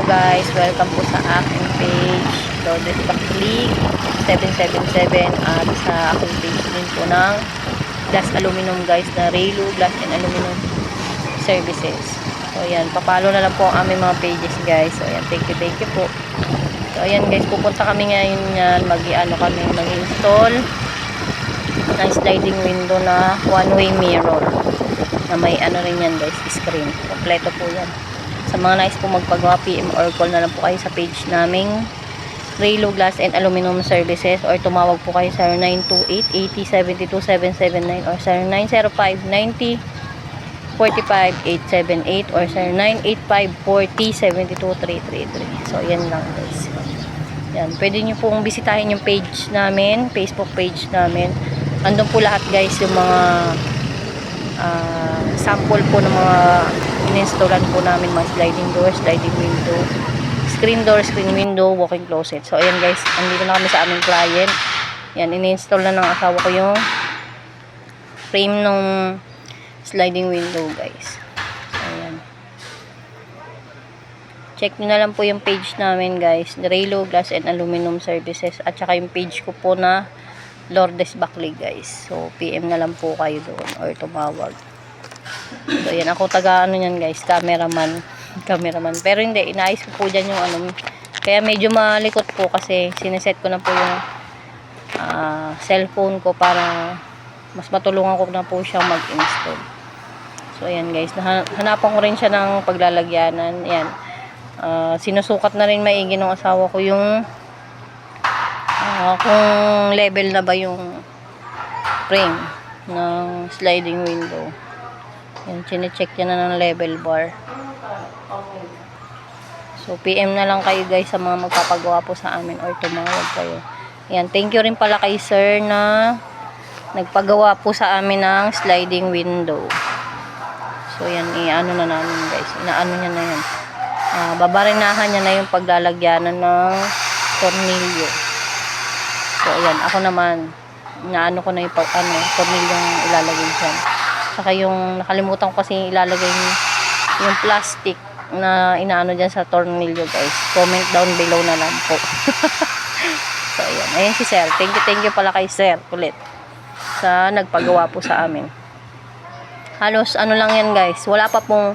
guys, welcome po sa aking page Lourdes Baclic 777 at sa aking page din po ng glass aluminum guys na Raylo Glass and Aluminum Services. So ayan, papalo na lang po ang aming mga pages guys. So ayan, thank you po. So ayan guys, pupunta kami ngayon yan, mag-install ng sliding window na one-way mirror na may ano rin yan guys, screen. Kompleto po yan. Sa mga nais po magpagawa, PM or call na lang po kayo sa page naming Raylo Glass and Aluminum Services or tumawag po kayo sa 0928-8072-779 or sa 905-90-45-878 or sa 985-40-72333. So yan lang guys. Yan, pwede nyo pong bisitahin yung page namin, Facebook page namin. Andun po lahat guys yung mga sample po ng mga in-installan po namin, mga sliding door, sliding window, screen door, screen window, walk-in closet. So ayan guys, andito na kami sa aming client. Yan, in-install na ng asawa ko yung frame ng sliding window guys. So ayan, check nyo na lang po yung page namin guys, Raylo Glass and Aluminum Services, at saka yung page ko po na Lourdes Baclic guys. So PM na lang po kayo doon or tumawag. So yan, ako taga ano yan guys, cameraman. Pero hindi, inaayos ko po dyan yung ano, kaya medyo malikot po kasi sineset ko na po yung cellphone ko para mas matulungan ko na po siyang mag-install. So ayan guys, hanapan ko rin siya ng paglalagyanan. Yan, sinusukat na rin maigi ng asawa ko yung kung level na ba yung frame ng sliding window. Yan, chine-check niya na ng level bar. So PM na lang kayo guys sa mga magpapagawa po sa amin or tumawag kayo. Yan, thank you rin pala kay sir na nagpagawa po sa amin ng sliding window. So yan, i-ano na namin guys, inaano niya na yan, babarinahan niya na yung paglalagyanan ng tornilyo. So ayan, ako naman naano ko na yung tornilyong ilalagay dyan. Saka yung nakalimutan ko kasi ilalagay yung plastic na inaano dyan sa tornilyo guys. Comment down below na lang po. So ayan, ayan si sir. Thank you pala kay sir ulit sa nagpagawa po sa amin. Halos ano lang yan guys, wala pa pong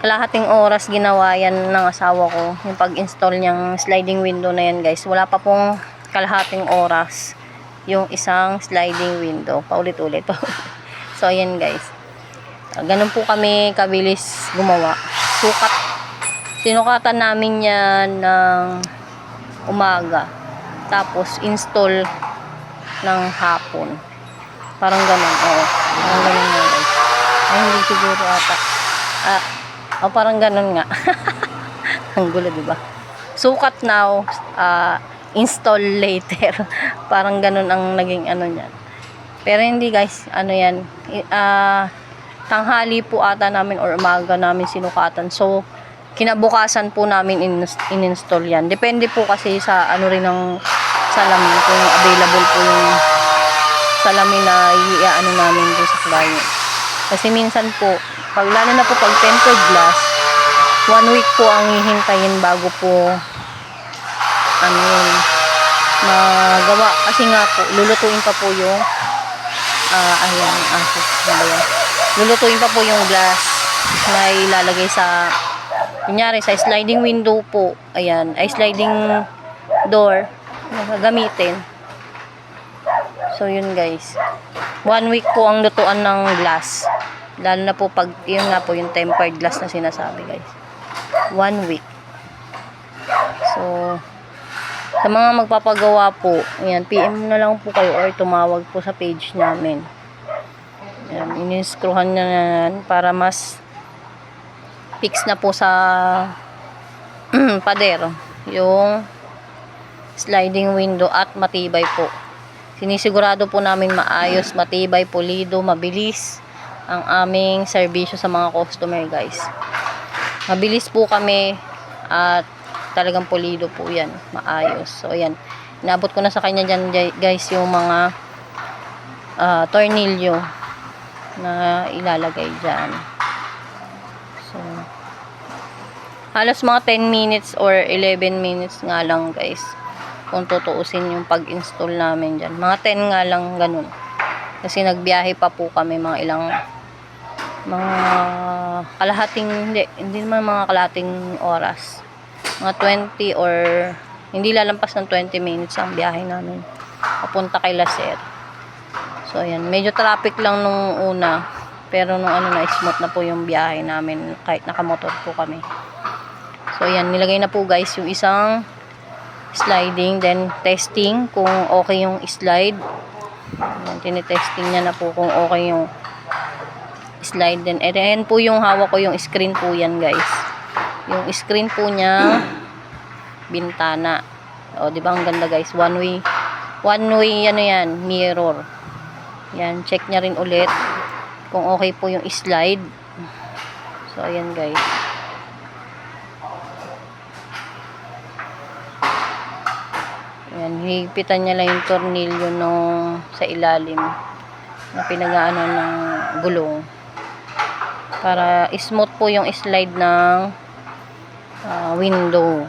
kalahating oras ginawa yan ng asawa ko, yung pag-install niyang sliding window na yan guys. Wala pa pong kalahating oras yung isang sliding window, paulit-ulit. So ayan guys, ganun po kami kabilis gumawa. Sinukatan namin yan ng umaga, tapos install ng hapon, parang ganun. Parang ganun nga guys, ay hindi siguro ata, parang ganun nga. Ang gulo diba, sukat now, install later. Parang ganun ang naging ano niyan. Pero hindi guys, ano yan, tanghali po ata namin or umaga namin sinukatan. So kinabukasan po namin in-install yan. Depende po kasi sa ano rin ng salamin, kung available po yung salamin na i-ano namin doon sa client. Kasi minsan po, lalo na po pag tempered glass, 1 week po ang hihintayin bago po ano yun, magawa. Kasi nga po, lulutuin pa po yung ayan, lulutuin pa po yung glass na ilalagay sa, kunyari sa sliding window po, ayan, ay sliding door na gagamitin. So yun guys, 1 week po ang lutuan ng glass, lalo na po pag yun nga po yung tempered glass na sinasabi guys, 1 week. So sa mga magpapagawa po, ayan, PM na lang po kayo or tumawag po sa page namin. Ayan, iniskruhan na yan para mas fix na po sa pader yung sliding window at matibay po. Sinisigurado po namin maayos, matibay, pulido, mabilis ang aming serbisyo sa mga customer guys. Mabilis po kami at talagang pulido po yan, maayos. So ayan, inabot ko na sa kanya dyan guys yung mga tornilyo na ilalagay dyan. So Halos mga 10 minutes or 11 minutes nga lang guys. Kung tutuusin yung pag-install namin dyan. Mga 10 nga lang ganun. Kasi nagbiyahe pa po kami mga ilang mga kalahating hindi naman mga kalahating oras. Mga 20 or hindi lalampas ng 20 minutes ang biyahe namin papunta kay Lacer. So ayan, medyo traffic lang nung una. Pero nung ano na smooth na po yung biyahe namin kahit nakamotor po kami. So ayan, nilagay na po guys yung isang sliding, then testing kung okay yung slide. Ayan, tinitesting niya na po kung okay yung slide. Then ayan po yung hawak ko, yung screen po yan guys. Yung screen po niya bintana. O di ba ang ganda guys, one way ano yan, mirror. Yan, check niya rin ulit kung okay po yung slide. So ayan guys. Ayan, hipitan niya lang yung tornilyo nung sa ilalim na pinagaano ng gulong para smooth po yung slide ng window.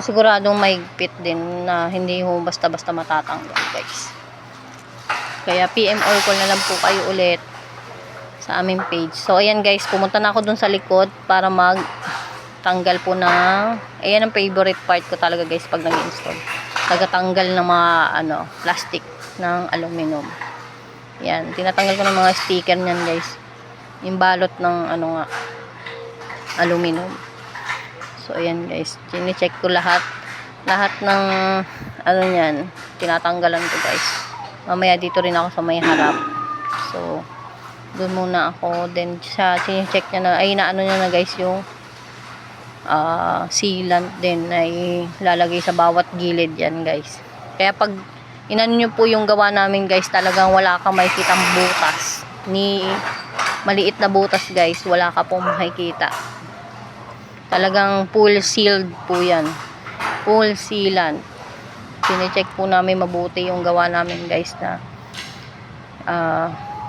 Siguradong mahigpit din na hindi ho basta-basta matatanggal guys. Kaya PM or call na lang po kayo ulit sa aming page. So ayan guys, pumunta na ako dun sa likod para tanggal po ng, ayan ang favorite part ko talaga guys pag nag-install. Tagatanggal ng mga plastic ng aluminum. Yan, tinatanggal ko ng mga sticker niyan guys. Yung balot ng aluminum. So ayan guys, chine-check ko lahat ng niyan, tinatanggalan ko guys. Mamaya dito rin ako sa may harap. So doon muna ako, then chine-check niya na, ay niya na guys yung sealant din ay lalagay sa bawat gilid yan guys. Kaya pag inano nyo po yung gawa namin guys, talagang wala kang makikitang butas. Ni maliit na butas guys, wala ka pong makikita. Talagang full sealed po yan. Full sealant. Sine-check po namin mabuti yung gawa namin guys na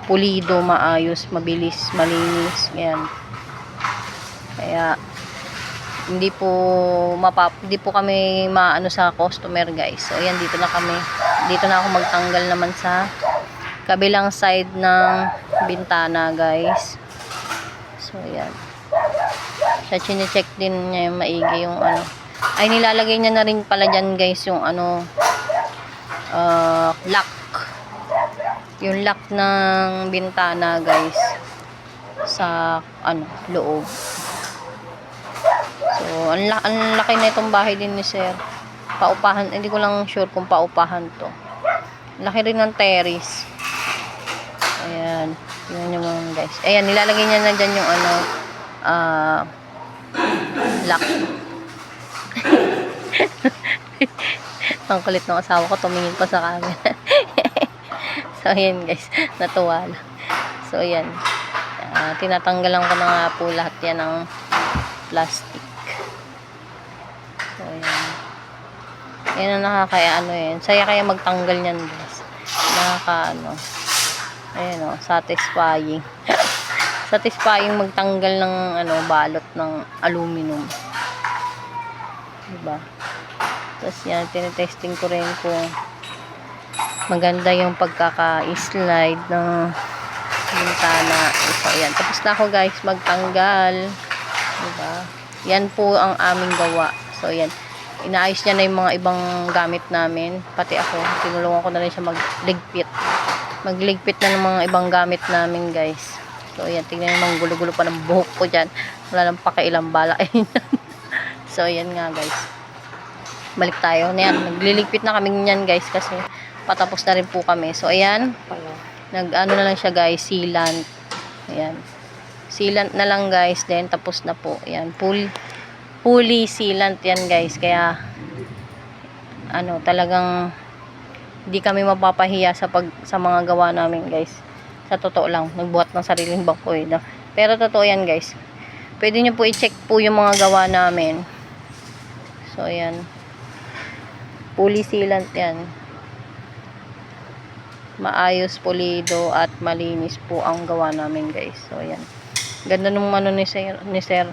pulido, maayos, mabilis, malinis. Yan. Kaya hindi po kami maano sa customer guys. So ayan, dito na ako magtanggal naman sa kabilang side ng bintana guys. So ayan, chine-check din niya yung maigi yung ay nilalagay niya na rin pala dyan guys yung lock, yung lock ng bintana guys sa loob. So, ang laki na itong bahay din ni sir. Paupahan, hindi ko lang sure kung paupahan to. Laki rin ng terrace. Ayan. Yun yung guys. Ayan, nilalagay niya na dyan yung lock. Ang kulit ng asawa ko, tumingin pa sa camera. So, ayan guys. Natuwa lang. So, ayan. Tinatanggalan ko na nga po lahat yan ng plastic. So, ayan. Yan ang yan. Saya kaya magtanggal yan, guys. Ayan satisfying. Satisfying magtanggal ng balot ng aluminum. Diba? Tapos yan, tinetesting ko rin kung maganda yung pagkaka-slide ng bintana. So, ayan. Tapos na ako, guys, magtanggal. Diba? Yan po ang aming gawa. So, yan. Inaayos niya na yung mga ibang gamit namin. Pati ako. Tinulungan ko na rin siya magligpit. Magligpit na ng mga ibang gamit namin, guys. So, yan. Tingnan yung mga gulo-gulo pa ng buhok ko dyan. Wala lang pakailang bala. So, yan nga, guys. Balik tayo. Yan. Nagliligpit na kami niyan, guys. Kasi patapos na rin po kami. So, ayan. Na lang siya, guys. Sealant. Ayan. Sealant na lang guys, then tapos na po. Ayan, fully sealant yan guys. Kaya talagang hindi kami mapapahiya sa mga gawa namin guys. Sa totoo lang, nagbuhat ng sariling bangko eh. Pero totoo yan guys. Pwede nyo po i-check po yung mga gawa namin. So ayan. Fully sealant yan. Maayos, pulido at malinis po ang gawa namin guys. So ayan. Ganda nung ano ni sir.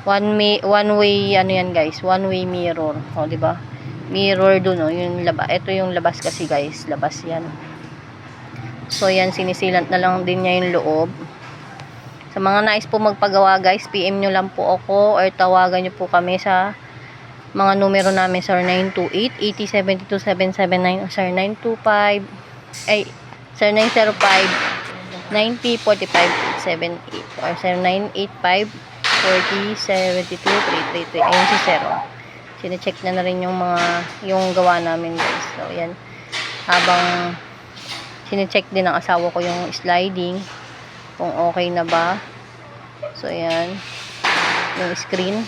One way ano yan guys, one way mirror. O, di ba? Mirror dun, o, yung labas. Ito yung labas kasi guys, labas yan. So, yan, sinisilant na lang din niya yung loob. Sa mga nais po magpagawa guys, PM nyo lang po ako or tawagan nyo po kami sa mga numero namin, sir 928-8072-779 o sir 925 ay sir 905-9045-78 or sir 985-4072-333. Ayun si sir, oh. Sine-check na rin yung mga yung gawa namin guys. So yan, habang sine-check din ng asawa ko yung sliding kung okay na ba. So yan yung screen.